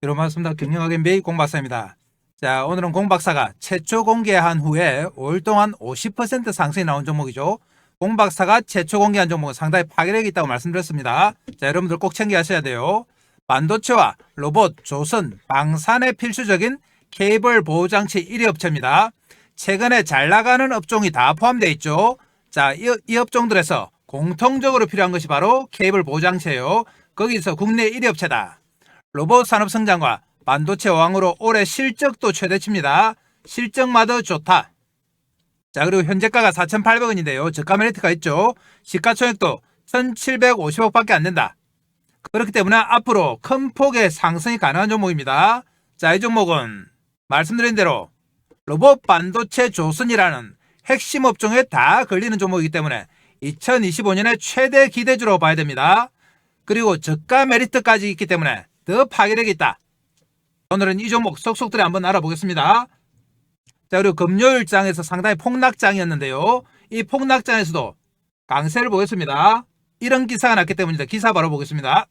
여러분 반갑습니다. 경영학의 메이 공박사입니다. 자, 오늘은 공박사가 최초 공개한 후에 5일 동안 50% 상승이 나온 종목이죠. 공박사가 최초 공개한 종목은 상당히 파괴력이 있다고 말씀드렸습니다. 자, 여러분들 꼭 챙겨하셔야 돼요. 반도체와 로봇, 조선, 방산에 필수적인 케이블 보호장치 1위 업체입니다. 최근에 잘 나가는 업종이 다 포함되어 있죠. 자, 이 업종들에서 공통적으로 필요한 것이 바로 케이블 보호장치예요. 거기서 국내 1위 업체다. 로봇 산업 성장과 반도체 왕으로 올해 실적도 최대치입니다. 실적마다 좋다. 자, 그리고 현재가가 4,800원인데요. 저가 메리트가 있죠. 시가총액도 1,750억밖에 안 된다. 그렇기 때문에 앞으로 큰 폭의 상승이 가능한 종목입니다. 자, 이 종목은 말씀드린 대로 로봇 반도체 조선이라는 핵심 업종에 다 걸리는 종목이기 때문에 2025년에 최대 기대주로 봐야 됩니다. 그리고 저가 메리트까지 있기 때문에 더 파괴력이 있다. 오늘은 이 종목 속속들이 한번 알아보겠습니다. 자, 그리고 금요일장에서 상당히 폭락장이었는데요. 이 폭락장에서도 강세를 보였습니다. 이런 기사가 났기 때문입니다. 기사 바로 보겠습니다.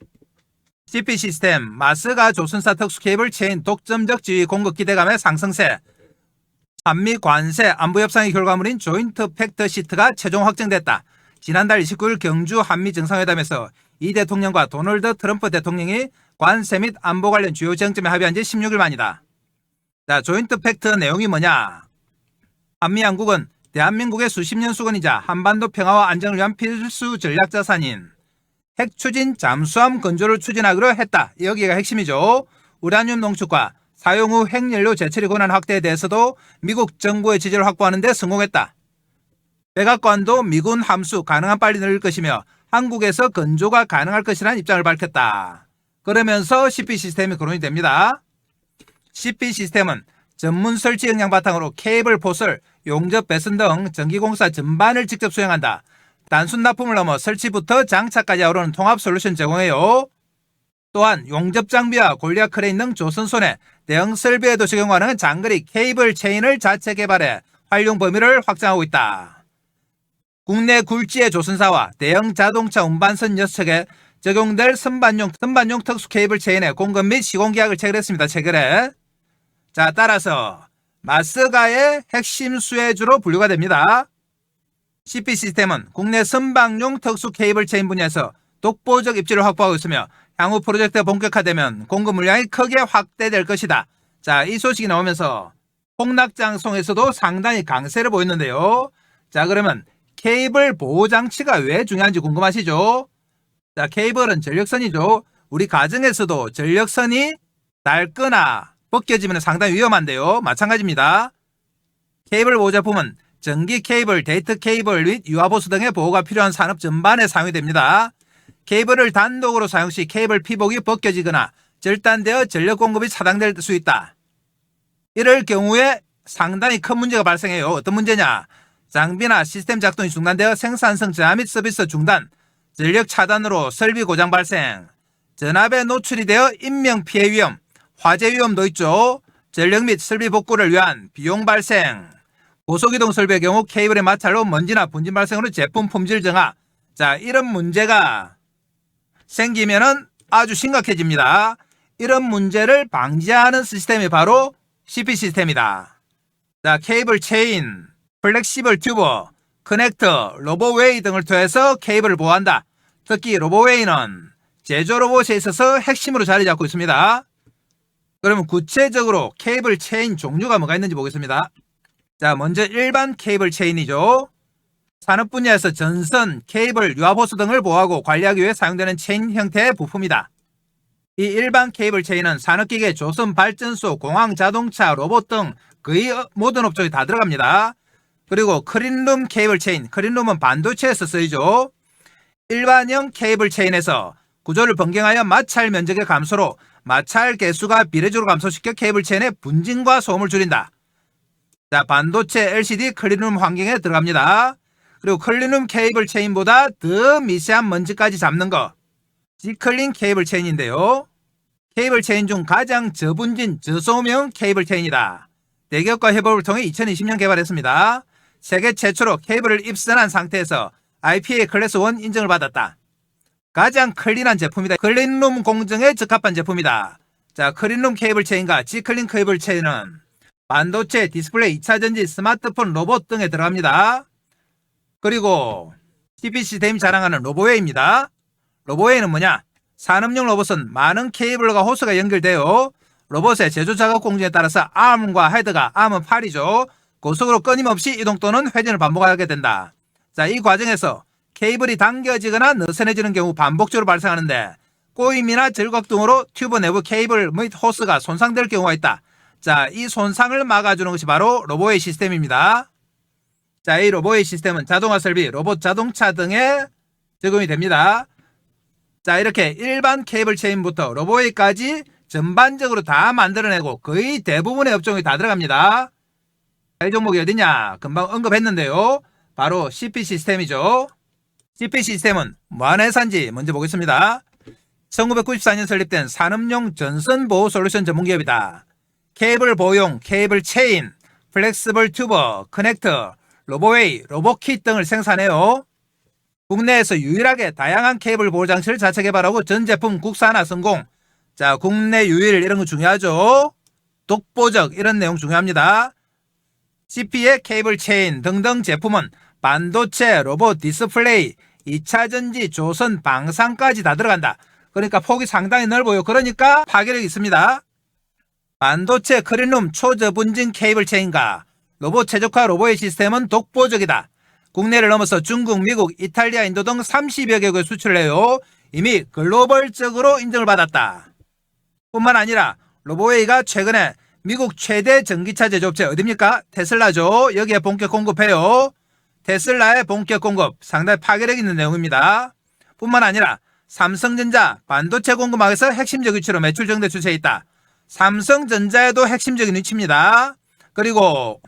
CP 시스템, 마스가 조선사 특수 케이블 체인 독점적 지위 공급 기대감의 상승세. 한미 관세 안보 협상의 결과물인 조인트 팩트 시트가 최종 확정됐다. 지난달 29일 경주 한미 정상회담에서 이 대통령과 도널드 트럼프 대통령이 관세 및 안보 관련 주요 쟁점에 합의한 지 16일 만이다. 자, 조인트 팩트 내용이 뭐냐? 한미 양국은 대한민국의 수십 년 수건이자 한반도 평화와 안정을 위한 필수 전략 자산인 핵 추진 잠수함 건조를 추진하기로 했다. 여기가 핵심이죠. 우라늄 농축과 사용 후 핵연료 재처리 권한 확대에 대해서도 미국 정부의 지지를 확보하는 데 성공했다. 백악관도 미군 함수 가능한 빨리 늘릴 것이며 한국에서 건조가 가능할 것이라는 입장을 밝혔다. 그러면서 CP 시스템이 거론이 됩니다. CP 시스템은 전문 설치 역량 바탕으로 케이블 포설, 용접 배선 등 전기공사 전반을 직접 수행한다. 단순 납품을 넘어 설치부터 장착까지 아우르는 통합 솔루션 제공해요. 또한 용접 장비와 골리앗 크레인 등 조선손해 대형 설비에도 적용 가능한 장거리 케이블 체인을 자체 개발해 활용 범위를 확장하고 있다. 국내 굴지의 조선사와 대형 자동차 운반선 6척에 적용될 선반용 특수 케이블 체인의 공급 및 시공 계약을 체결했습니다. 최근에. 자, 따라서 마스가의 핵심 수혜주로 분류가 됩니다. CP 시스템은 국내 선박용 특수 케이블 체인 분야에서 독보적 입지를 확보하고 있으며 향후 프로젝트가 본격화되면 공급 물량이 크게 확대될 것이다. 자, 이 소식이 나오면서 폭락장송에서도 상당히 강세를 보였는데요. 자, 그러면 케이블 보호장치가 왜 중요한지 궁금하시죠? 자, 케이블은 전력선이죠. 우리 가정에서도 전력선이 닳거나 벗겨지면 상당히 위험한데요. 마찬가지입니다. 케이블 보호제품은 전기 케이블, 데이터 케이블 및 유아보수 등의 보호가 필요한 산업 전반에 사용이 됩니다. 케이블을 단독으로 사용 시 케이블 피복이 벗겨지거나 절단되어 전력 공급이 차단될 수 있다. 이럴 경우에 상당히 큰 문제가 발생해요. 어떤 문제냐? 장비나 시스템 작동이 중단되어 생산성 저하 및 서비스 중단, 전력 차단으로 설비 고장 발생, 전압에 노출이 되어 인명피해 위험, 화재 위험도 있죠. 전력 및 설비 복구를 위한 비용 발생, 고속이동 설비의 경우 케이블의 마찰로 먼지나 분진 발생으로 제품 품질 정하. 자, 이런 문제가 생기면은 아주 심각해집니다. 이런 문제를 방지하는 시스템이 바로 CP 시스템이다. 자, 케이블 체인, 플렉시블 튜버, 커넥터, 로보웨이 등을 통해서 케이블을 보호한다. 특히 로보웨이는 제조 로봇에 있어서 핵심으로 자리 잡고 있습니다. 그러면 구체적으로 케이블 체인 종류가 뭐가 있는지 보겠습니다. 자, 먼저 일반 케이블 체인이죠. 산업 분야에서 전선, 케이블, 유아보수 등을 보호하고 관리하기 위해 사용되는 체인 형태의 부품이다. 이 일반 케이블 체인은 산업기계, 조선 발전소, 공항, 자동차, 로봇 등 거의 모든 업종이 다 들어갑니다. 그리고 클린룸 케이블 체인, 클린룸은 반도체에서 쓰이죠. 일반형 케이블 체인에서 구조를 변경하여 마찰 면적의 감소로 마찰 개수가 비례적으로 감소시켜 케이블 체인의 분진과 소음을 줄인다. 자, 반도체 LCD 클린룸 환경에 들어갑니다. 그리고 클린룸 케이블 체인보다 더 미세한 먼지까지 잡는 거, G클린 케이블 체인인데요. 케이블 체인 중 가장 저분진, 저소음형 케이블 체인이다. 대기업과 협업을 통해 2020년 개발했습니다. 세계 최초로 케이블을 입선한 상태에서 IPA 클래스 1 인정을 받았다. 가장 클린한 제품이다. 클린룸 공정에 적합한 제품이다. 자, 클린룸 케이블 체인과 G클린 케이블 체인은 반도체, 디스플레이, 2차전지, 스마트폰, 로봇 등에 들어갑니다. 그리고 CP 시스템이 자랑하는 로보웨이입니다. 로보웨이는 뭐냐? 산업용 로봇은 많은 케이블과 호스가 연결되어 로봇의 제조 작업 공정에 따라서 암과 헤드가, 암은 팔이죠. 고속으로 끊임없이 이동 또는 회전을 반복하게 된다. 자, 이 과정에서 케이블이 당겨지거나 느슨해지는 경우 반복적으로 발생하는데 꼬임이나 절각 등으로 튜브 내부 케이블 및 호스가 손상될 경우가 있다. 자, 이 손상을 막아주는 것이 바로 로보웨이 시스템입니다. 자, 이 로보웨이 시스템은 자동화 설비, 로봇 자동차 등에 적용이 됩니다. 자, 이렇게 일반 케이블 체인부터 로보웨이까지 전반적으로 다 만들어내고 거의 대부분의 업종이 다 들어갑니다. 이 종목이 어디냐? 금방 언급했는데요. 바로 CP 시스템이죠. CP 시스템은 뭐하는 회사인지 먼저 보겠습니다. 1994년 설립된 산업용 전선 보호 솔루션 전문기업이다. 케이블 보호용 케이블 체인, 플렉스블 튜버, 커넥터, 로보웨이, 로보킷 등을 생산해요. 국내에서 유일하게 다양한 케이블 보호 장치를 자체 개발하고 전 제품 국산화 성공. 자, 국내 유일 이런 거 중요하죠. 독보적 이런 내용 중요합니다. CP의 케이블 체인 등등 제품은 반도체, 로봇, 디스플레이, 2차전지, 조선, 방산까지 다 들어간다. 그러니까 폭이 상당히 넓어요. 그러니까 파괴력이 있습니다. 반도체 클린룸 초저분진 케이블 체인과 로봇 최적화 로보웨이 시스템은 독보적이다. 국내를 넘어서 중국, 미국, 이탈리아, 인도 등 30여 개국에 수출을 해요. 이미 글로벌적으로 인정을 받았다. 뿐만 아니라 로보웨이가 최근에 미국 최대 전기차 제조업체 어디입니까? 테슬라죠. 여기에 본격 공급해요. 테슬라의 본격 공급 상당히 파괴력 있는 내용입니다. 뿐만 아니라 삼성전자 반도체 공급망에서 핵심적 위치로 매출 증대 추세에 있다. 삼성전자에도 핵심적인 위치입니다. 그리고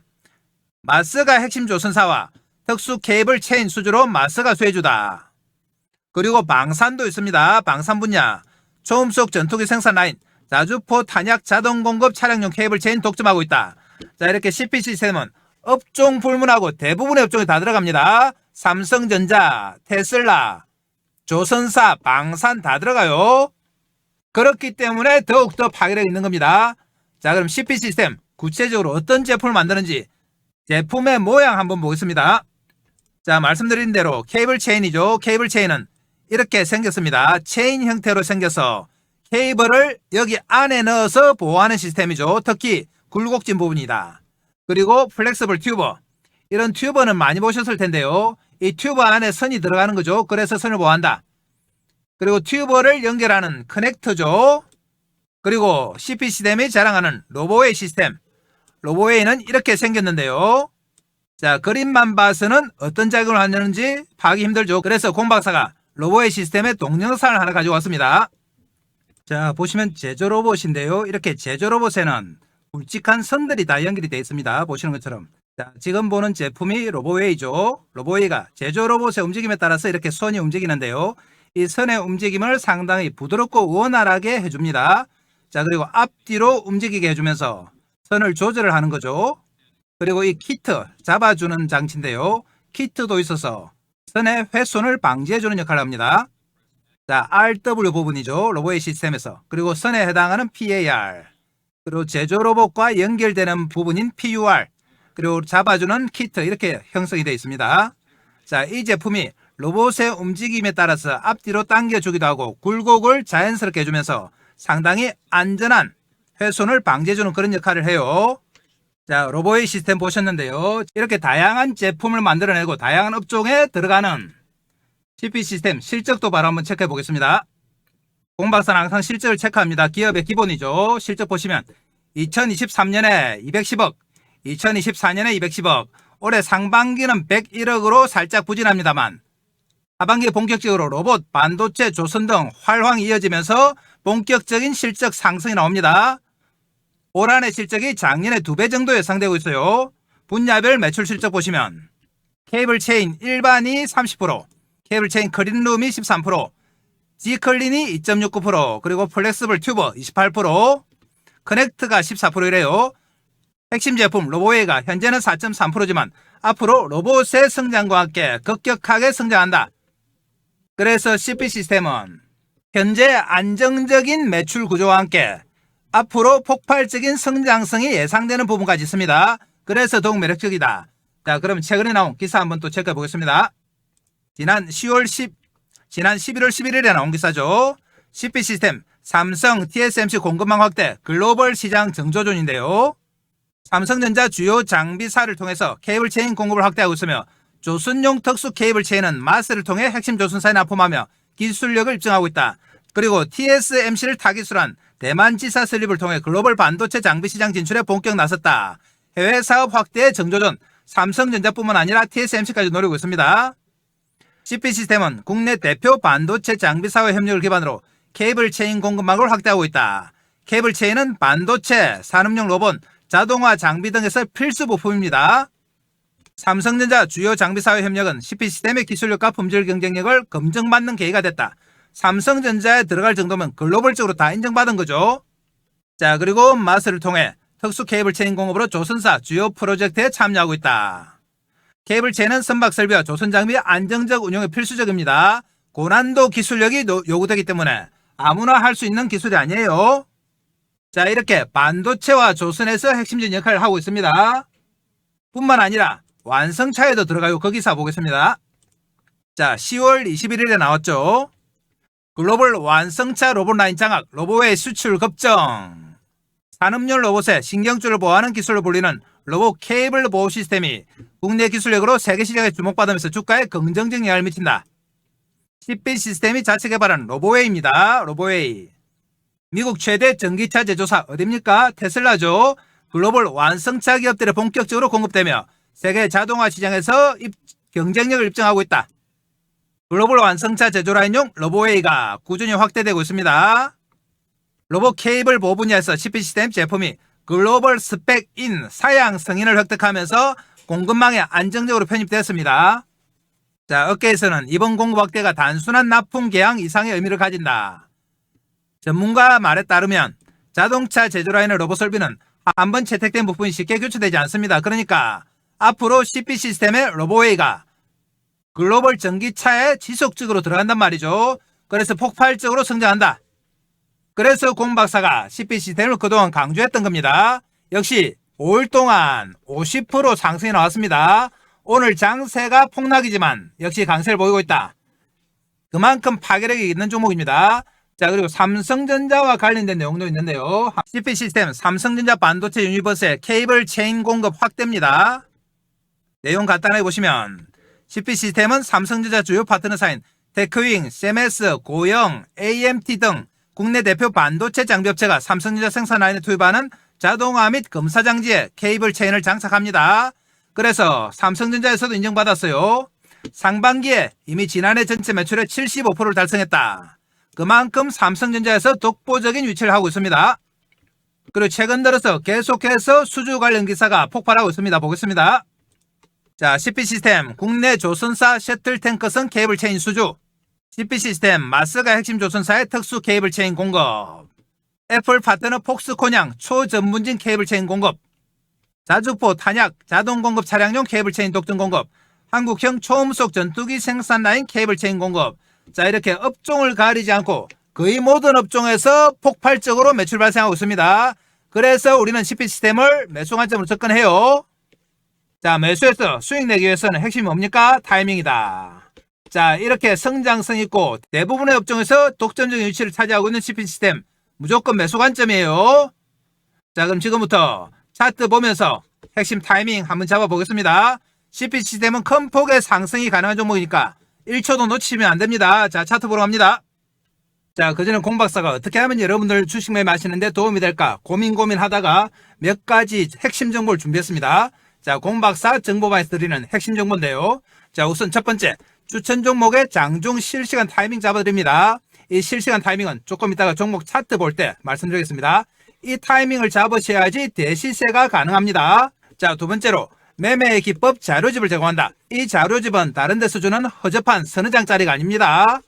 마스가 핵심 조선사와 특수 케이블 체인 수주로 마스가 수혜주다. 그리고 방산도 있습니다. 방산 분야 초음속 전투기 생산 라인, 자주포 탄약 자동 공급 차량용 케이블 체인 독점하고 있다. 자, 이렇게 CP 시스템은 업종 불문하고 대부분의 업종이 다 들어갑니다. 삼성전자, 테슬라, 조선사, 방산 다 들어가요. 그렇기 때문에 더욱더 파괴력이 있는 겁니다. 자, 그럼 CP 시스템 구체적으로 어떤 제품을 만드는지 제품의 모양 한번 보겠습니다. 자, 말씀드린 대로 케이블 체인이죠. 케이블 체인은 이렇게 생겼습니다. 체인 형태로 생겨서 케이블을 여기 안에 넣어서 보호하는 시스템이죠. 특히 굴곡진 부분이다. 그리고 플렉서블 튜버, 이런 튜버는 많이 보셨을 텐데요. 이 튜버 안에 선이 들어가는 거죠. 그래서 선을 보호한다. 그리고 튜버를 연결하는 커넥터죠. 그리고 CP 시스템이 자랑하는 로보웨이 시스템, 로보웨이는 이렇게 생겼는데요. 자, 그림만 봐서는 어떤 작용을 하는지 파악이 힘들죠. 그래서 공박사가 로보웨이 시스템의 동영상을 하나 가지고 왔습니다. 자, 보시면 제조 로봇인데요. 이렇게 제조 로봇에는 굵직한 선들이 다 연결이 되어 있습니다. 보시는 것처럼. 자, 지금 보는 제품이 로보웨이죠. 로보웨이가 제조 로봇의 움직임에 따라서 이렇게 선이 움직이는데요. 이 선의 움직임을 상당히 부드럽고 원활하게 해줍니다. 자, 그리고 앞뒤로 움직이게 해주면서 선을 조절을 하는 거죠. 그리고 이 키트 잡아주는 장치인데요. 키트도 있어서 선의 훼손을 방지해주는 역할을 합니다. 자, RW 부분이죠. 로보웨이 시스템에서. 그리고 선에 해당하는 PAR. 그리고 제조 로봇과 연결되는 부분인 PUR. 그리고 잡아주는 키트, 이렇게 형성이 되어 있습니다. 자, 이 제품이 로봇의 움직임에 따라서 앞뒤로 당겨주기도 하고 굴곡을 자연스럽게 해주면서 상당히 안전한 훼손을 방지해주는 그런 역할을 해요. 자, 로보웨이 시스템 보셨는데요. 이렇게 다양한 제품을 만들어내고 다양한 업종에 들어가는 CP 시스템 실적도 바로 한번 체크해 보겠습니다. 공박사는 항상 실적을 체크합니다. 기업의 기본이죠. 실적 보시면 2023년에 210억, 2024년에 210억, 올해 상반기는 101억으로 살짝 부진합니다만 하반기에 본격적으로 로봇, 반도체, 조선 등 활황 이어지면서 본격적인 실적 상승이 나옵니다. 올 한해 실적이 작년의 2배 정도 예상되고 있어요. 분야별 매출 실적 보시면 케이블 체인 일반이 30%, 케이블 체인 클린룸이 13%, G클린이 2.69%, 그리고 플렉스블 튜버 28%, 커넥트가 14%이래요. 핵심 제품 로보웨이가 현재는 4.3%지만 앞으로 로봇의 성장과 함께 급격하게 성장한다. 그래서 CP 시스템은 현재 안정적인 매출 구조와 함께 앞으로 폭발적인 성장성이 예상되는 부분까지 있습니다. 그래서 더욱 매력적이다. 자, 그럼 최근에 나온 기사 한번 또 체크해 보겠습니다. 지난 11월 11일에 나온 기사죠. CP시스템 삼성 TSMC 공급망 확대 글로벌 시장 정조준인데요. 삼성전자 주요 장비사를 통해서 케이블 체인 공급을 확대하고 있으며 조선용 특수 케이블 체인은 마스를 통해 핵심 조선사에 납품하며 기술력을 입증하고 있다. 그리고 TSMC를 타깃으로 한 대만 지사 설립을 통해 글로벌 반도체 장비 시장 진출에 본격 나섰다. 해외 사업 확대의 정조준, 삼성전자뿐만 아니라 TSMC까지 노리고 있습니다. CP시스템은 국내 대표 반도체 장비사와 협력을 기반으로 케이블 체인 공급망을 확대하고 있다. 케이블 체인은 반도체, 산업용 로봇, 자동화 장비 등에서 필수 부품입니다. 삼성전자 주요 장비사와 협력은 CP시스템의 기술력과 품질 경쟁력을 검증받는 계기가 됐다. 삼성전자에 들어갈 정도면 글로벌적으로 다 인정받은 거죠. 자, 그리고 마스를 통해 특수 케이블 체인 공급으로 조선사 주요 프로젝트에 참여하고 있다. 케이블 체인은 선박 설비와 조선 장비의 안정적 운용이 필수적입니다. 고난도 기술력이 요구되기 때문에 아무나 할 수 있는 기술이 아니에요. 자, 이렇게 반도체와 조선에서 핵심적인 역할을 하고 있습니다. 뿐만 아니라 완성차에도 들어가요. 거기서 보겠습니다. 자, 10월 21일에 나왔죠. 글로벌 완성차 로봇 라인 장악, 로봇의 수출 급증. 산업용 로봇의 신경줄을 보호하는 기술로 불리는 로봇 케이블 보호 시스템이 국내 기술력으로 세계 시장에 주목받으면서 주가에 긍정적 영향을 미친다. CP시스템이 자체 개발한 로보웨이입니다. 로보웨이. 미국 최대 전기차 제조사 어딥니까? 테슬라죠. 글로벌 완성차 기업들에 본격적으로 공급되며 세계 자동화 시장에서 경쟁력을 입증하고 있다. 글로벌 완성차 제조 라인용 로보웨이가 꾸준히 확대되고 있습니다. 로봇 케이블 보호 분야에서 CP시스템 제품이 글로벌 스펙인 사양 승인을 획득하면서 공급망에 안정적으로 편입되었습니다. 자, 업계에서는 이번 공급 확대가 단순한 납품 계약 이상의 의미를 가진다. 전문가 말에 따르면 자동차 제조 라인의 로봇 설비는 한번 채택된 부품이 쉽게 교체되지 않습니다. 그러니까 앞으로 CP시스템의 로보웨이가 글로벌 전기차에 지속적으로 들어간단 말이죠. 그래서 폭발적으로 성장한다. 그래서 공 박사가 CP시스템을 그동안 강조했던 겁니다. 역시 5일 동안 50% 상승이 나왔습니다. 오늘 장세가 폭락이지만 역시 강세를 보이고 있다. 그만큼 파괴력이 있는 종목입니다. 자, 그리고 삼성전자와 관련된 내용도 있는데요. CP시스템 삼성전자 반도체 유니버스의 케이블 체인 공급 확대입니다. 내용 간단하게 보시면 CP시스템은 삼성전자 주요 파트너사인 테크윙, CMS, 고영, AMT 등 국내 대표 반도체 장비업체가 삼성전자 생산 라인에 투입하는 자동화 및 검사 장치에 케이블 체인을 장착합니다. 그래서 삼성전자에서도 인정받았어요. 상반기에 이미 지난해 전체 매출의 75%를 달성했다. 그만큼 삼성전자에서 독보적인 위치를 하고 있습니다. 그리고 최근 들어서 계속해서 수주 관련 기사가 폭발하고 있습니다. 보겠습니다. 자, CP시스템 국내 조선사 셔틀 탱커선 케이블 체인 수주. CP시스템 마스가 핵심 조선사의 특수 케이블 체인 공급. 애플 파트너 폭스콘양 초전문진 케이블 체인 공급. 자주포 탄약 자동 공급 차량용 케이블 체인 독점 공급. 한국형 초음속 전투기 생산 라인 케이블 체인 공급. 자, 이렇게 업종을 가리지 않고 거의 모든 업종에서 폭발적으로 매출 발생하고 있습니다. 그래서 우리는 CP시스템을 매수 관점으로 접근해요. 자, 매수해서 수익 내기 위해서는 핵심이 뭡니까? 타이밍이다. 자, 이렇게 성장성 있고 대부분의 업종에서 독점적인 위치를 차지하고 있는 CP시스템 무조건 매수 관점이에요. 자, 그럼 지금부터 차트 보면서 핵심 타이밍 한번 잡아보겠습니다. CP시스템은 큰 폭의 상승이 가능한 종목이니까 1초도 놓치면 안됩니다. 자, 차트 보러 갑니다. 자, 그전에 공박사가 어떻게 하면 여러분들 주식 매매하시는데 도움이 될까 고민하다가 몇 가지 핵심 정보를 준비했습니다. 자, 공박사 정보방에서 드리는 핵심 정보인데요. 자, 우선 첫 번째, 추천 종목의 장중 실시간 타이밍 잡아드립니다. 이 실시간 타이밍은 조금 이따가 종목 차트 볼 때 말씀드리겠습니다. 이 타이밍을 잡으셔야지 대시세가 가능합니다. 자, 두 번째로 매매의 기법 자료집을 제공한다. 이 자료집은 다른 데서 주는 허접한 서너 장짜리가 아닙니다.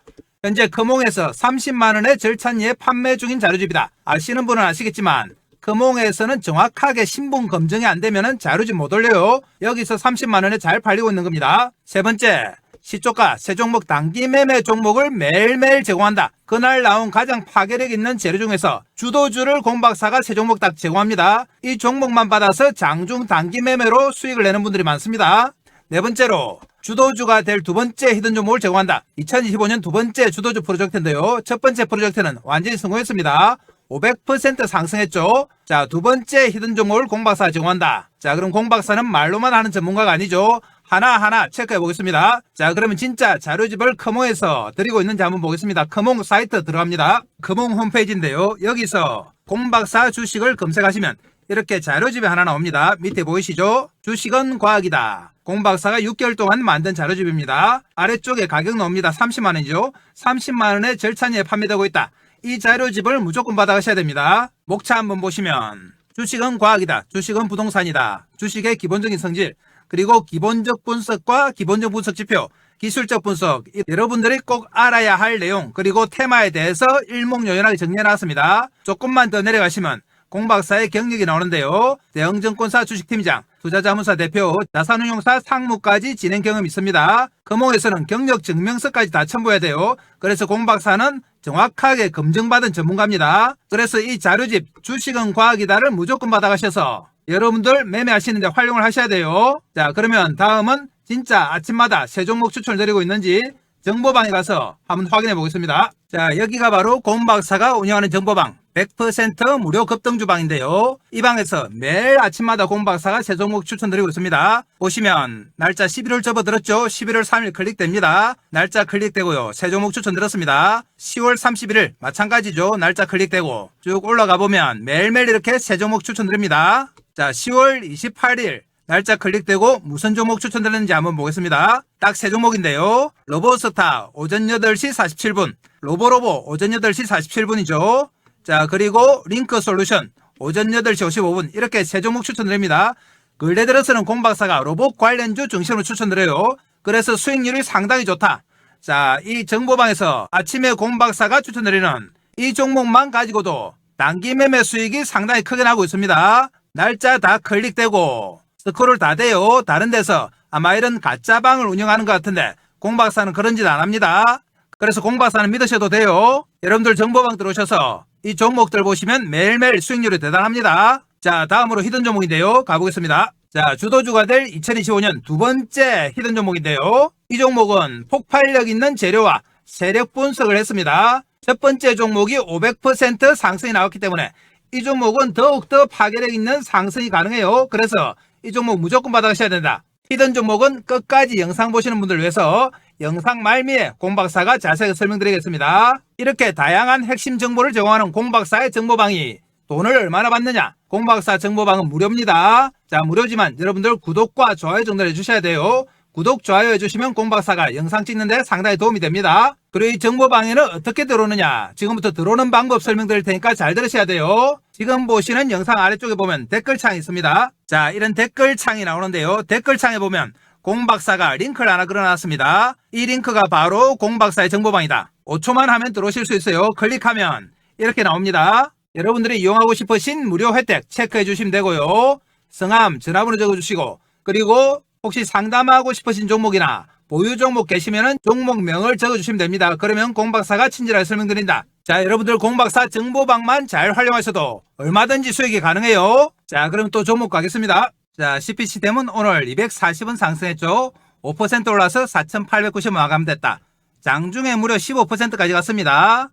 현재 금홍에서 30만원의 절찬리에 판매 중인 자료집이다. 아시는 분은 아시겠지만 금홍에서는 정확하게 신분 검증이 안 되면 자료집 못 올려요. 여기서 30만원에 잘 팔리고 있는 겁니다. 세 번째, 시초가 새 종목 단기 매매 종목을 매일매일 제공한다. 그날 나온 가장 파괴력 있는 재료 중에서 주도주를 공박사가 새 종목 딱 제공합니다. 이 종목만 받아서 장중 단기 매매로 수익을 내는 분들이 많습니다. 네 번째로 주도주가 될 두 번째 히든 종목을 제공한다. 2025년 두 번째 주도주 프로젝트인데요. 첫 번째 프로젝트는 완전히 성공했습니다. 500% 상승했죠. 자, 두 번째 히든 종목을 공박사가 제공한다. 자, 그럼 공박사는 말로만 하는 전문가가 아니죠. 하나하나 체크해 보겠습니다. 자, 그러면 진짜 자료집을 커몽에서 드리고 있는지 한번 보겠습니다. 커몽 사이트 들어갑니다. 커몽 홈페이지인데요. 여기서 공박사 주식을 검색하시면 이렇게 자료집이 하나 나옵니다. 밑에 보이시죠? 주식은 과학이다. 공박사가 6개월 동안 만든 자료집입니다. 아래쪽에 가격 나옵니다. 30만원이죠. 30만원에 절찬리에 판매되고 있다. 이 자료집을 무조건 받아가셔야 됩니다. 목차 한번 보시면 주식은 과학이다. 주식은 부동산이다. 주식의 기본적인 성질, 그리고 기본적 분석과 기본적 분석 지표, 기술적 분석, 여러분들이 꼭 알아야 할 내용, 그리고 테마에 대해서 일목요연하게 정리해놨습니다. 조금만 더 내려가시면 공박사의 경력이 나오는데요. 대형증권사 주식팀장, 투자자문사 대표, 자산운용사 상무까지 진행 경험이 있습니다. 금홍에서는 경력 증명서까지 다 첨부해야 돼요. 그래서 공박사는 정확하게 검증받은 전문가입니다. 그래서 이 자료집 주식은 과학이다를 무조건 받아가셔서 여러분들 매매하시는데 활용을 하셔야 돼요. 자, 그러면 다음은 진짜 아침마다 새 종목 추천을 드리고 있는지 정보방에 가서 한번 확인해 보겠습니다. 자, 여기가 바로 공박사가 운영하는 정보방 100% 무료 급등주방인데요. 이 방에서 매일 아침마다 공박사가 새 종목 추천드리고 있습니다. 보시면 날짜 11월 접어들었죠. 11월 3일 클릭됩니다. 날짜 클릭되고요. 새 종목 추천드렸습니다. 10월 31일 마찬가지죠. 날짜 클릭되고 쭉 올라가 보면 매일매일 이렇게 새 종목 추천드립니다. 자, 10월 28일 날짜 클릭되고 무슨 종목 추천드렸는지 한번 보겠습니다. 딱 세 종목인데요. 로보스타 오전 8시 47분, 로보로보 오전 8시 47분이죠. 자, 그리고 링크 솔루션 오전 8시 55분 이렇게 세 종목 추천드립니다. 근래 들어서는 공박사가 로봇 관련주 중심으로 추천드려요. 그래서 수익률이 상당히 좋다. 자, 이 정보방에서 아침에 공박사가 추천드리는 이 종목만 가지고도 단기 매매 수익이 상당히 크게 나고 있습니다. 날짜 다 클릭되고 스크롤 다 돼요. 다른 데서 아마 이런 가짜방을 운영하는 것 같은데 공박사는 그런 짓 안 합니다. 그래서 공박사는 믿으셔도 돼요. 여러분들 정보방 들어오셔서 이 종목들 보시면 매일매일 수익률이 대단합니다. 자, 다음으로 히든 종목인데요. 가보겠습니다. 자, 주도주가 될 2025년 두 번째 히든 종목인데요. 이 종목은 폭발력 있는 재료와 세력 분석을 했습니다. 첫 번째 종목이 500% 상승이 나왔기 때문에 이 종목은 더욱더 파괴력 있는 상승이 가능해요. 그래서 이 종목 무조건 받아가셔야 된다. 히든 종목은 끝까지 영상 보시는 분들 위해서 영상 말미에 공박사가 자세히 설명드리겠습니다. 이렇게 다양한 핵심 정보를 제공하는 공박사의 정보방이 돈을 얼마나 받느냐? 공박사 정보방은 무료입니다. 자, 무료지만 여러분들 구독과 좋아요 정도를 해주셔야 돼요. 구독, 좋아요 해주시면 공박사가 영상 찍는데 상당히 도움이 됩니다. 그리고 이 정보방에는 어떻게 들어오느냐? 지금부터 들어오는 방법 설명드릴 테니까 잘 들으셔야 돼요. 지금 보시는 영상 아래쪽에 보면 댓글창이 있습니다. 자, 이런 댓글창이 나오는데요. 댓글창에 보면 공박사가 링크를 하나 걸어놨습니다. 이 링크가 바로 공박사의 정보방이다. 5초만 하면 들어오실 수 있어요. 클릭하면 이렇게 나옵니다. 여러분들이 이용하고 싶으신 무료 혜택 체크해 주시면 되고요. 성함, 전화번호 적어주시고, 그리고 혹시 상담하고 싶으신 종목이나 보유 종목 계시면은 종목명을 적어주시면 됩니다. 그러면 공박사가 친절하게 설명드린다. 자, 여러분들 공박사 정보방만 잘 활용하셔도 얼마든지 수익이 가능해요. 자, 그럼 또 종목 가겠습니다. 자, CPC댐은 오늘 240원 상승했죠. 5% 올라서 4,890원 마감됐다. 장중에 무려 15%까지 갔습니다.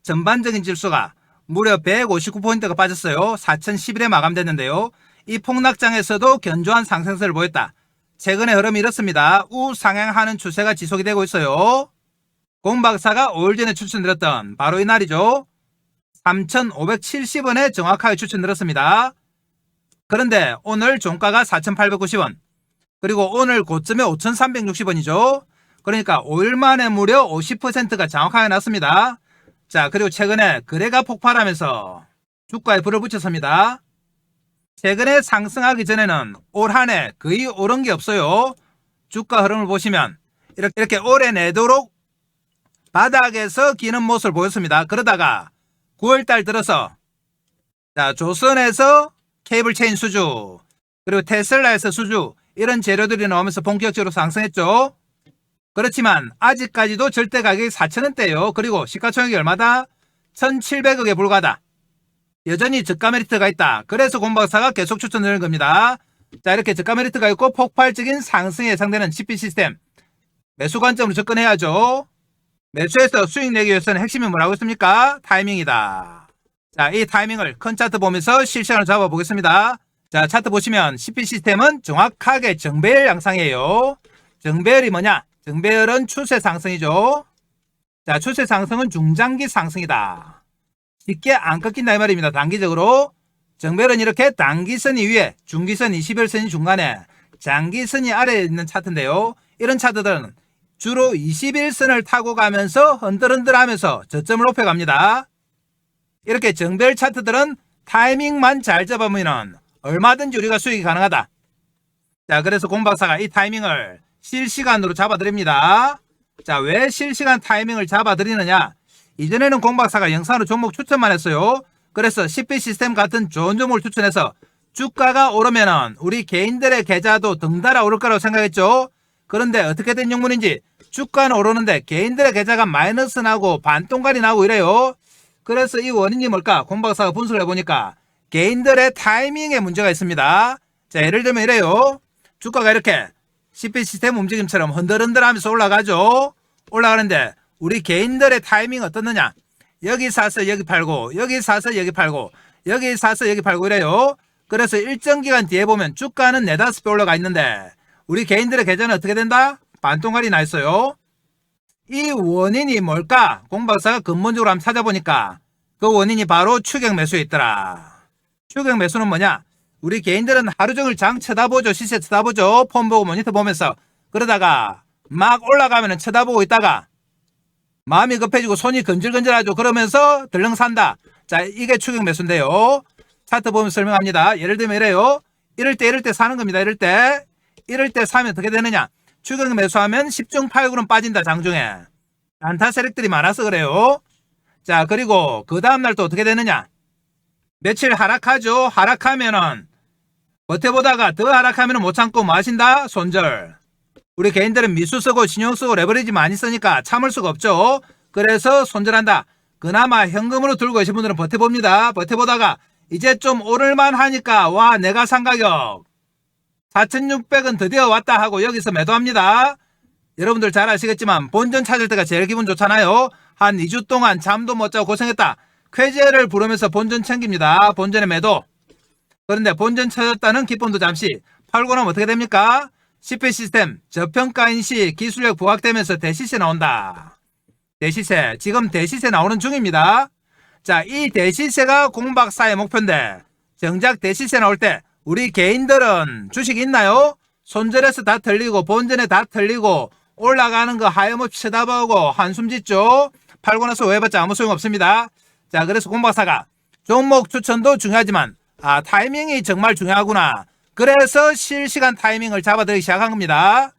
전반적인 지수가 무려 159포인트가 빠졌어요. 4,011에 마감됐는데요. 이 폭락장에서도 견조한 상승세를 보였다. 최근의 흐름이 이렇습니다. 우상향하는 추세가 지속이 되고 있어요. 공박사가 5일 전에 추천드렸던 바로 이 날이죠. 3,570원에 정확하게 추천드렸습니다. 그런데 오늘 종가가 4,890원, 그리고 오늘 고점에 5,360원이죠. 그러니까 5일 만에 무려 50%가 정확하게 났습니다. 자, 그리고 최근에 거래가 폭발하면서 주가에 불을 붙였습니다. 최근에 상승하기 전에는 올 한 해 거의 오른 게 없어요. 주가 흐름을 보시면 이렇게 오래 내도록 바닥에서 기는 모습을 보였습니다. 그러다가 9월달 들어서 자, 조선에서 케이블 체인 수주, 그리고 테슬라에서 수주, 이런 재료들이 나오면서 본격적으로 상승했죠. 그렇지만 아직까지도 절대 가격이 4,000원대예요. 그리고 시가총액이 얼마다? 1,700억에 불과하다. 여전히 저가 메리트가 있다. 그래서 공박사가 계속 추천드리는 겁니다. 자, 이렇게 저가 메리트가 있고 폭발적인 상승에 예상되는 GP 시스템. 매수 관점으로 접근해야죠. 매수해서 수익 내기 위해서는 핵심이 뭐라고 했습니까? 타이밍이다. 자, 이 타이밍을 큰 차트 보면서 실시간으로 잡아보겠습니다. 자, 차트 보시면 CP 시스템은 정확하게 정배열 양상이에요. 정배열이 뭐냐? 정배열은 추세 상승이죠. 자, 추세 상승은 중장기 상승이다. 쉽게 안 꺾인다 이 말입니다. 단기적으로. 정배열은 이렇게 단기선이 위에, 중기선 21선이 중간에, 장기선이 아래에 있는 차트인데요. 이런 차트들은 주로 21선을 타고 가면서 흔들흔들하면서 저점을 높여갑니다. 이렇게 정배열 차트들은 타이밍만 잘 잡으면 얼마든지 우리가 수익이 가능하다. 자, 그래서 공박사가 이 타이밍을 실시간으로 잡아드립니다. 자, 왜 실시간 타이밍을 잡아드리느냐? 이전에는 공박사가 영상으로 종목 추천만 했어요. 그래서 CP 시스템 같은 좋은 종목을 추천해서 주가가 오르면은 우리 개인들의 계좌도 덩달아 오를 거라고 생각했죠. 그런데 어떻게 된 영문인지 주가는 오르는데 개인들의 계좌가 마이너스 나고 반동갈이 나고 이래요. 그래서 이 원인이 뭘까? 공박사가 분석을 해보니까 개인들의 타이밍에 문제가 있습니다. 자, 예를 들면 이래요. 주가가 이렇게 CP 시스템 움직임처럼 흔들흔들하면서 올라가죠. 올라가는데 우리 개인들의 타이밍 어떻느냐? 여기 사서 여기 팔고, 여기 사서 여기 팔고, 여기 사서 여기 팔고 이래요. 그래서 일정 기간 뒤에 보면 주가는 4-5배 올라가 있는데 우리 개인들의 계좌는 어떻게 된다? 반동갈이 나 있어요. 이 원인이 뭘까? 공박사가 근본적으로 한번 찾아보니까 그 원인이 바로 추격 매수에 있더라. 추격 매수는 뭐냐? 우리 개인들은 하루 종일 장 쳐다보죠. 시세 쳐다보죠. 폰 보고 모니터 보면서. 그러다가 막 올라가면 쳐다보고 있다가 마음이 급해지고 손이 건질건질하죠. 그러면서 덜렁 산다. 자, 이게 추격 매수인데요. 차트 보면서 설명합니다. 예를 들면 이래요. 이럴 때 사는 겁니다. 이럴 때 사면 어떻게 되느냐? 추격 매수하면 10중 8구는 빠진다. 장중에. 단타 세력들이 많아서 그래요. 자, 그리고 그 다음날 또 어떻게 되느냐? 며칠 하락하죠. 하락하면은 버텨보다가 더 하락하면은 못 참고 뭐 하신다? 손절. 우리 개인들은 미수 쓰고 신용 쓰고 레버리지 많이 쓰니까 참을 수가 없죠. 그래서 손절한다. 그나마 현금으로 들고 계신 분들은 버텨봅니다. 버텨보다가 이제 좀 오를만 하니까 와, 내가 산 가격 4,600원 드디어 왔다 하고 여기서 매도합니다. 여러분들 잘 아시겠지만 본전 찾을 때가 제일 기분 좋잖아요. 한 2주 동안 잠도 못 자고 고생했다. 쾌재를 부르면서 본전 챙깁니다. 본전의 매도. 그런데 본전 찾았다는 기쁨도 잠시. 팔고 나면 어떻게 됩니까? CP 시스템 저평가인 시 기술력 부각되면서 대시세 나온다. 대시세. 지금 대시세 나오는 중입니다. 자, 이 대시세가 공박사의 목표인데 정작 대시세 나올 때 우리 개인들은 주식 있나요? 손절해서 다 털리고 본전에 다 털리고 올라가는 거 하염없이 쳐다보고 한숨 짓죠. 팔고 나서 오해봤자 아무 소용 없습니다. 자, 그래서 공박사가 종목 추천도 중요하지만 타이밍이 정말 중요하구나. 그래서 실시간 타이밍을 잡아들기 시작한 겁니다.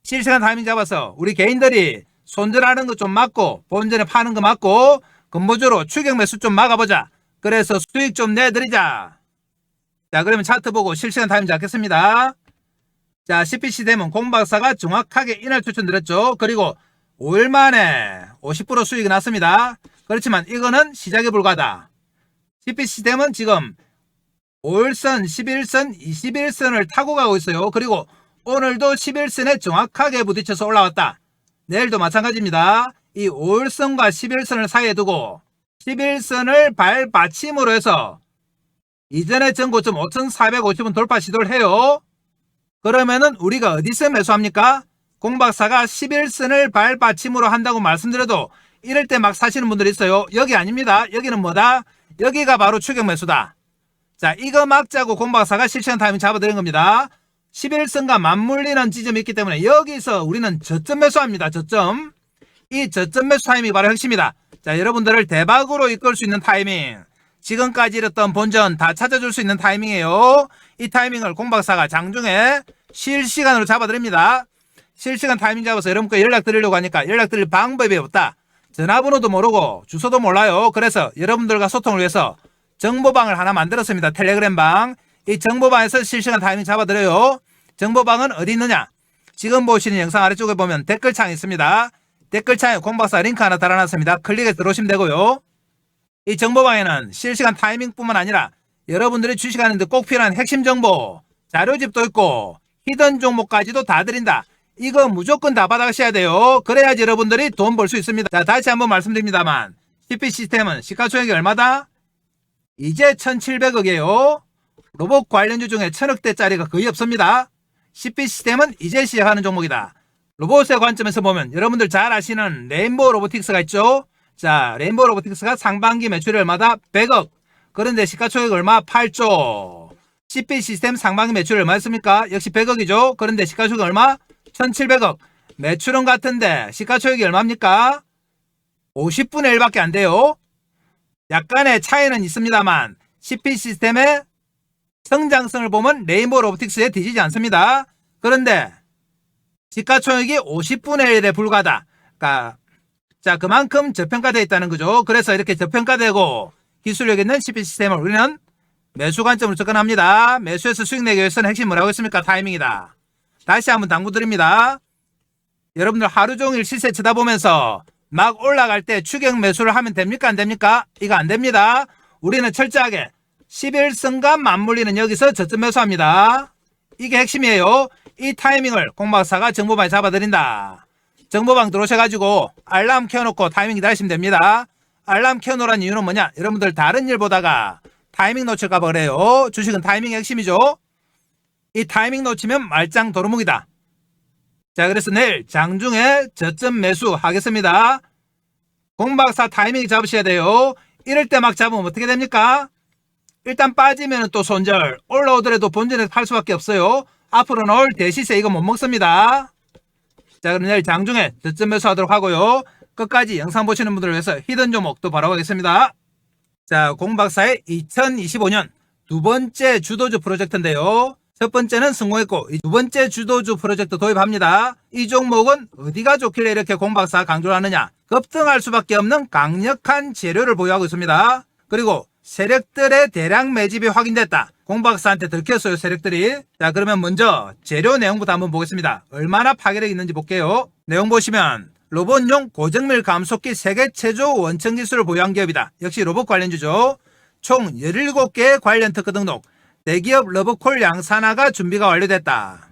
실시간 타이밍 잡아서 우리 개인들이 손절하는 거 좀 막고 본전에 파는 거 막고 근본적으로 추격 매수 좀 막아보자. 그래서 수익 좀 내드리자. 자, 그러면 차트 보고 실시간 타이밍 잡겠습니다. 자, CP 시스템은 공박사가 정확하게 이날 추천드렸죠. 그리고 5일 만에 50% 수익이 났습니다. 그렇지만 이거는 시작에 불과하다. CP 시스템은 지금 5일선, 11선, 21선을 타고 가고 있어요. 그리고 오늘도 11선에 정확하게 부딪혀서 올라왔다. 내일도 마찬가지입니다. 이 5일선과 11선을 사이에 두고 11선을 발받침으로 해서 이전의 전고점 5,450원 돌파 시도를 해요. 그러면은 우리가 어디서 매수합니까? 공박사가 11선을 발받침으로 한다고 말씀드려도 이럴 때 막 사시는 분들이 있어요. 여기 아닙니다. 여기는 뭐다? 여기가 바로 추격 매수다. 자, 이거 막자고 공박사가 실시간 타이밍 잡아드린 겁니다. 11선과 맞물리는 지점이 있기 때문에 여기서 우리는 저점 매수합니다. 저점. 이 저점 매수 타이밍이 바로 핵심이다. 자, 여러분들을 대박으로 이끌 수 있는 타이밍. 지금까지 잃었던 본전 다 찾아줄 수 있는 타이밍이에요. 이 타이밍을 공박사가 장중에 실시간으로 잡아드립니다. 실시간 타이밍 잡아서 여러분께 연락드리려고 하니까 연락드릴 방법이 없다. 전화번호도 모르고 주소도 몰라요. 그래서 여러분들과 소통을 위해서 정보방을 하나 만들었습니다. 텔레그램방. 이 정보방에서 실시간 타이밍 잡아드려요. 정보방은 어디 있느냐? 지금 보시는 영상 아래쪽에 보면 댓글창이 있습니다. 댓글창에 공박사 링크 하나 달아놨습니다. 클릭해서 들어오시면 되고요. 이 정보방에는 실시간 타이밍뿐만 아니라 여러분들이 주식하는데 꼭 필요한 핵심 정보, 자료집도 있고 히든 종목까지도 다 드린다. 이거 무조건 다 받아가셔야 돼요. 그래야지 여러분들이 돈 벌 수 있습니다. 자, 다시 한번 말씀드립니다만 CP 시스템은 시가총액이 얼마다? 이제 1700억이에요. 로봇 관련주 중에 1000억대짜리가 거의 없습니다. CP 시스템은 이제 시작하는 종목이다. 로봇의 관점에서 보면 여러분들 잘 아시는 레인보우 로보틱스가 있죠. 자, 레인보우 로보틱스가 상반기 매출이 얼마다? 100억. 그런데 시가총액 얼마? 8조. CP 시스템 상반기 매출 얼마였습니까? 역시 100억이죠. 그런데 시가총액 얼마? 1700억. 매출은 같은데 시가총액이 얼마입니까? 50분의 1밖에 안 돼요. 약간의 차이는 있습니다만 CP 시스템의 성장성을 보면 레인보우 로보틱스에 뒤지지 않습니다. 그런데 시가총액이 50분의 1에 불과하다. 그러니까 자, 그만큼 저평가되어 있다는 거죠. 그래서 이렇게 저평가되고 기술력 있는 CP 시스템을 우리는 매수 관점으로 접근합니다. 매수해서 수익 내기 위해서는 핵심 뭐라고 했습니까? 타이밍이다. 다시 한번 당부드립니다. 여러분들 하루 종일 시세 쳐다보면서 막 올라갈 때 추격 매수를 하면 됩니까? 안 됩니까? 이거 안 됩니다. 우리는 철저하게 11선과 맞물리는 여기서 저점 매수합니다. 이게 핵심이에요. 이 타이밍을 공박사가 정보방에 잡아드린다. 정보방 들어오셔가지고 알람 켜놓고 타이밍 기다리시면 됩니다. 알람 켜놓으라는 이유는 뭐냐? 여러분들 다른 일 보다가 타이밍 놓칠까봐 그래요. 주식은 타이밍이 핵심이죠. 이 타이밍 놓치면 말짱 도루묵이다. 자, 그래서 내일 장중에 저점 매수 하겠습니다. 공박사 타이밍 잡으셔야 돼요. 이럴 때 막 잡으면 어떻게 됩니까? 일단 빠지면 또 손절, 올라오더라도 본전에서 팔 수밖에 없어요. 앞으로는 올 대시세 이거 못 먹습니다. 자, 그럼 내일 장중에 저점 매수하도록 하고요. 끝까지 영상 보시는 분들을 위해서 히든 종목도 바라보겠습니다. 자, 공박사의 2025년 두 번째 주도주 프로젝트인데요. 첫 번째는 성공했고 두 번째 주도주 프로젝트 도입합니다. 이 종목은 어디가 좋길래 이렇게 공박사가 강조를 하느냐? 급등할 수밖에 없는 강력한 재료를 보유하고 있습니다. 그리고 세력들의 대량 매집이 확인됐다. 공박사한테 들켰어요, 세력들이. 자, 그러면 먼저 재료 내용부터 한번 보겠습니다. 얼마나 파괴력이 있는지 볼게요. 내용 보시면 로봇용 고정밀 감속기 세계 최초 원천 기술을 보유한 기업이다. 역시 로봇 관련주죠. 총 17개의 관련 특허 등록, 대기업 러브콜 양산화가 준비가 완료됐다.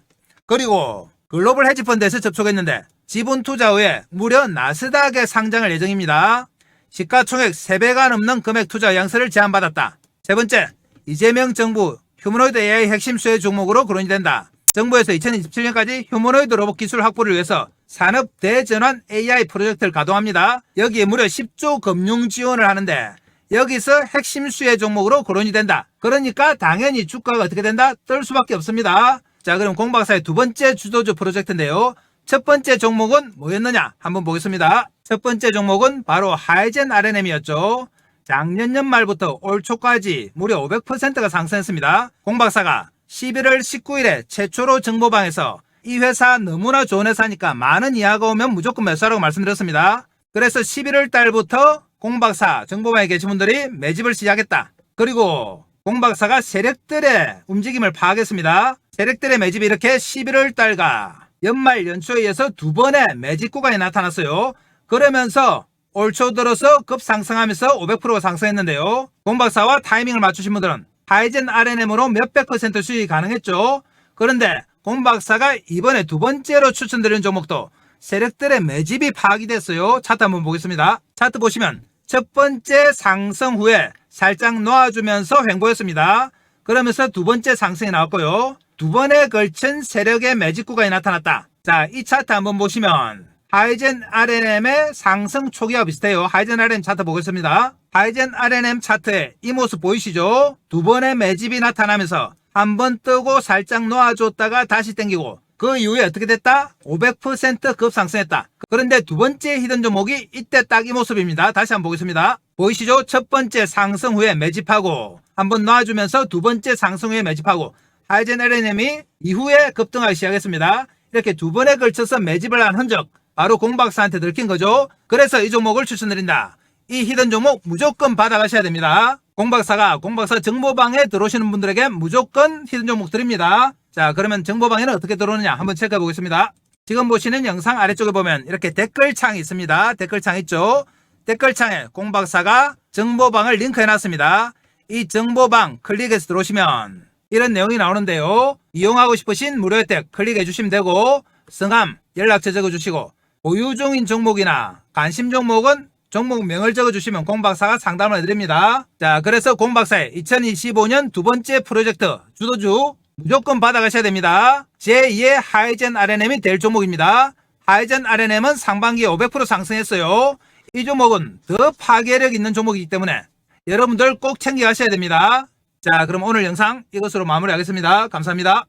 그리고 글로벌 헤지펀드에서 접촉했는데 지분 투자 후에 무려 나스닥에 상장할 예정입니다. 시가총액 3배가 넘는 금액 투자 의향서를 제안받았다. 세 번째, 이재명 정부 휴머노이드 AI 핵심 수혜 종목으로 거론이 된다. 정부에서 2027년까지 휴머노이드 로봇 기술 확보를 위해서 산업 대전환 AI 프로젝트를 가동합니다. 여기에 무려 10조 금융 지원을 하는데 여기서 핵심 수혜 종목으로 거론이 된다. 그러니까 당연히 주가가 어떻게 된다? 뜰 수밖에 없습니다. 자, 그럼 공박사의 두 번째 주도주 프로젝트인데요. 첫 번째 종목은 뭐였느냐? 한번 보겠습니다. 첫 번째 종목은 바로 하이젠 RNM이었죠. 작년 연말부터 올 초까지 무려 500%가 상승했습니다. 공박사가 11월 19일에 최초로 정보방에서 이 회사 너무나 좋은 회사니까 많은 이하가 오면 무조건 매수하라고 말씀드렸습니다. 그래서 11월 달부터 공박사 정보방에 계신 분들이 매집을 시작했다. 그리고 공박사가 세력들의 움직임을 파악했습니다. 세력들의 매집이 이렇게 11월 달과 연말 연초에 의해서 두 번의 매집 구간이 나타났어요. 그러면서 올 초 들어서 급상승하면서 500%가 상승했는데요. 공박사와 타이밍을 맞추신 분들은 하이젠 RNM으로 몇백 % 수익이 가능했죠. 그런데 공박사가 이번에 두 번째로 추천드리는 종목도 세력들의 매집이 파악이 됐어요. 차트 한번 보겠습니다. 차트 보시면 첫 번째 상승 후에 살짝 놓아주면서 횡보였습니다. 그러면서 두 번째 상승이 나왔고요. 두 번에 걸친 세력의 매집 구간이 나타났다. 자, 이 차트 한번 보시면 하이젠 RNM의 상승 초기와 비슷해요. 하이젠 RNM 차트 보겠습니다. 하이젠 RNM 차트에 이 모습 보이시죠? 두 번의 매집이 나타나면서 한 번 뜨고 살짝 놓아줬다가 다시 땡기고 그 이후에 어떻게 됐다? 500% 급상승했다. 그런데 두 번째 히든 종목이 이때 딱 이 모습입니다. 다시 한번 보겠습니다. 보이시죠? 첫 번째 상승 후에 매집하고 한번 놔주면서 두 번째 상승 후에 매집하고 하이젠 RNM이 이후에 급등하기 시작했습니다. 이렇게 두 번에 걸쳐서 매집을 한 흔적, 바로 공박사한테 들킨 거죠. 그래서 이 종목을 추천드린다. 이 히든 종목 무조건 받아가셔야 됩니다. 공박사 정보방에 들어오시는 분들에게 무조건 히든 종목 드립니다. 자, 그러면 정보방에는 어떻게 들어오느냐 한번 체크해 보겠습니다. 지금 보시는 영상 아래쪽에 보면 이렇게 댓글창이 있습니다. 댓글창 있죠? 댓글창에 공박사가 정보방을 링크해 놨습니다. 이 정보방 클릭해서 들어오시면 이런 내용이 나오는데요. 이용하고 싶으신 무료 혜택 클릭해 주시면 되고, 성함, 연락처 적어 주시고, 보유 중인 종목이나 관심 종목은 종목명을 적어 주시면 공박사가 상담을 해드립니다. 자, 그래서 공박사의 2025년 두 번째 프로젝트 주도주 무조건 받아가셔야 됩니다. 제2의 하이젠 RNM이 될 종목입니다. 하이젠 RNM은 상반기에 500% 상승했어요. 이 종목은 더 파괴력 있는 종목이기 때문에 여러분들 꼭 챙겨가셔야 됩니다. 자, 그럼 오늘 영상 이것으로 마무리하겠습니다. 감사합니다.